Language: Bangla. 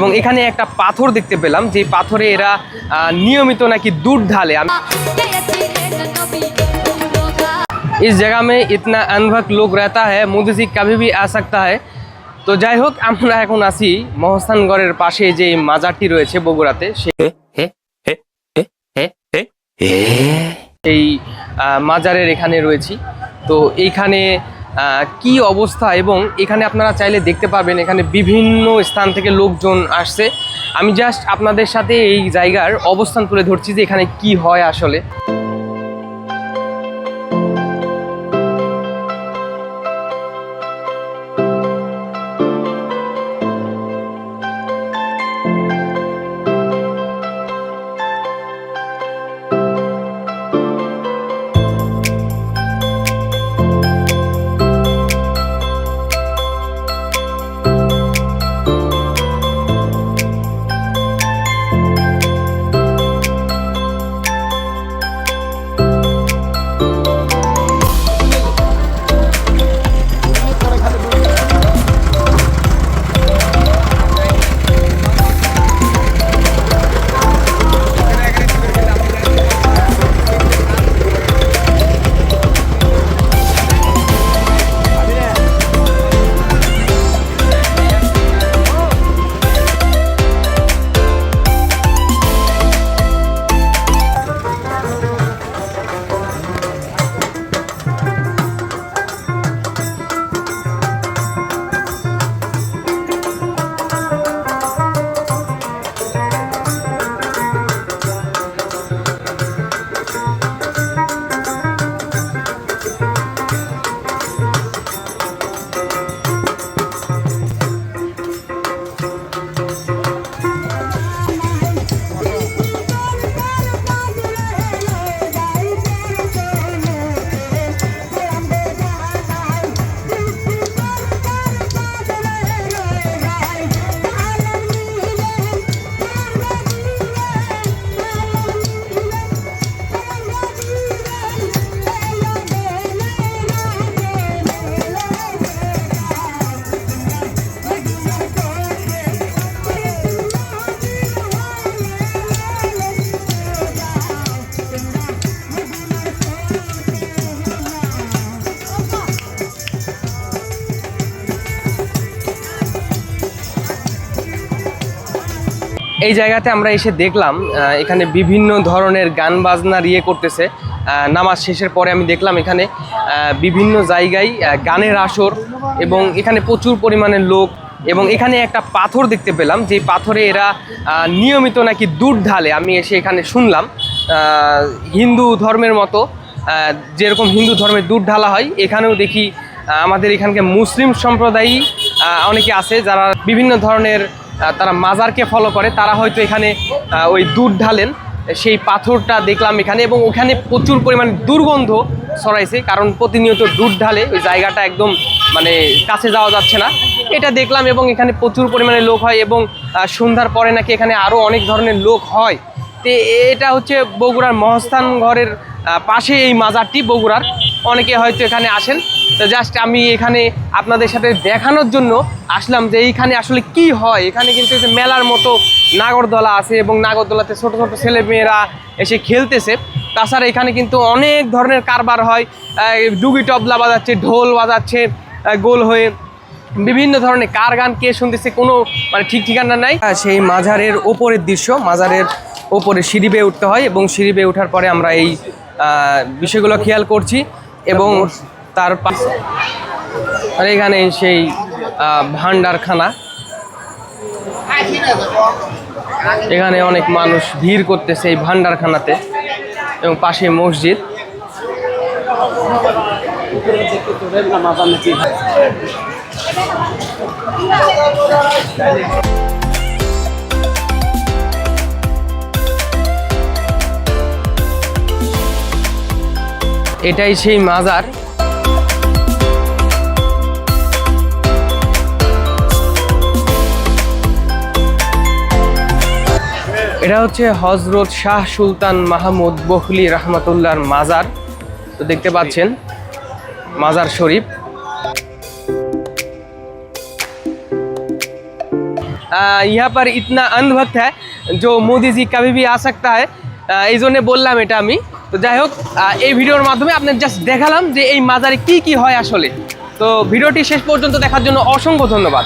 এবং এখানে একটা পাথর দেখতে পেলাম, যে পাথরে এরা নিয়মিত নাকি দুধ ঢালে। इस जगह में इतना अनभक लोग रहता है, मोदी जी कभी भी आ सकता है। তো যাই হোক, আমরা এখন আছি মহস্থানগড়ের পাশে যে মাজারটি রয়েছে বগুড়াতে, এই মাজারের এখানে রয়েছি। তো এইখানে কি অবস্থা, এবং এখানে আপনারা চাইলে দেখতে পাবেন এখানে বিভিন্ন স্থান থেকে লোকজন আসছে। আমি জাস্ট আপনাদের সাথে এই জায়গার অবস্থান তুলে ধরছি যে এখানে কি হয় আসলে। এই জায়গাতে আমরা এসে দেখলাম এখানে বিভিন্ন ধরনের গান বাজনার করতেছে। নামাজ শেষের পরে আমি দেখলাম এখানে বিভিন্ন জায়গায় গানের আসর, এবং এখানে প্রচুর পরিমাণে লোক। এবং এখানে একটা পাথর দেখতে পেলাম, যে পাথরে এরা নিয়মিত নাকি দুধ ঢালে। আমি এসে এখানে শুনলাম হিন্দু ধর্মের মতো যেরকম হিন্দু ধর্মে দুধ ঢালা হয়, এখানেও দেখি আমাদের এখানকার মুসলিম সম্প্রদায়ই অনেকে আছে যারা বিভিন্ন ধরনের তারা মাজারকে ফলো করে, তারা হয়তো এখানে ওই দুধ ঢালেন। সেই পাথরটা দেখলাম এখানে, এবং ওখানে প্রচুর পরিমাণে দুর্গন্ধ ছড়াইছে, কারণ প্রতিনিয়ত দুধ ঢালে ওই জায়গাটা একদম মানে কাছে যাওয়া যাচ্ছে না, এটা দেখলাম। এবং এখানে প্রচুর পরিমাণে লোক হয়, এবং সন্ধ্যার পরে নাকি এখানে আরও অনেক ধরনের লোক হয়। তো এটা হচ্ছে বগুড়ার মহস্থানগড়ের পাশে এই মাজারটি বগুড়ার, অনেকে হয়তো এখানে আসেন। তো জাস্ট আমি এখানে আপনাদের সাথে দেখানোর জন্য আসলাম যে এইখানে আসলে কি হয়। এখানে কিন্তু মেলার মতো নাগরদোলা আছে, এবং নাগরদোলাতে ছোট ছোট ছেলে মেয়েরা এসে খেলতেছে। তাছাড়া এখানে কিন্তু অনেক ধরনের কারবার হয়, ডুগি তবলা বাজাচ্ছে, ঢোল বাজাচ্ছে গোল হয়ে, বিভিন্ন ধরনের কার গান কে শুনতেছে কোনো মানে ঠিক ঠিকানা নাই। সেই মাজারের ওপরের দৃশ্য, মাজারের ওপরে সিঁড়ি বেয়ে উঠতে হয়, এবং সিঁড়ি বেয়ে ওঠার পরে আমরা এই বিষয়গুলো খেয়াল করছি। এবং তার পাশে আর এখানে সেই ভান্ডারখানা, এখানে অনেক মানুষ ভিড় করতেছে এই ভান্ডারখানাতে, এবং পাশে মসজিদ। এটাই সেই মাজার। এটা হচ্ছে হজরত শাহ সুলতান মাহমুদ বখলি রহমতুল্লাহর মাজার। তো দেখতে পাচ্ছেন মাজার শরীফ। यहाँ पर इतना अंधभक्त है जो मोदी जी कभी भी आ सकता है। এই জন্য বললাম এটা আমি। তো যাই হোক, এই ভিডিওর মাধ্যমে আপনাদের জাস্ট দেখালাম যে এই মাজারে কি কি হয় আসলে। তো ভিডিওটি শেষ পর্যন্ত দেখার জন্য অসংখ্য ধন্যবাদ।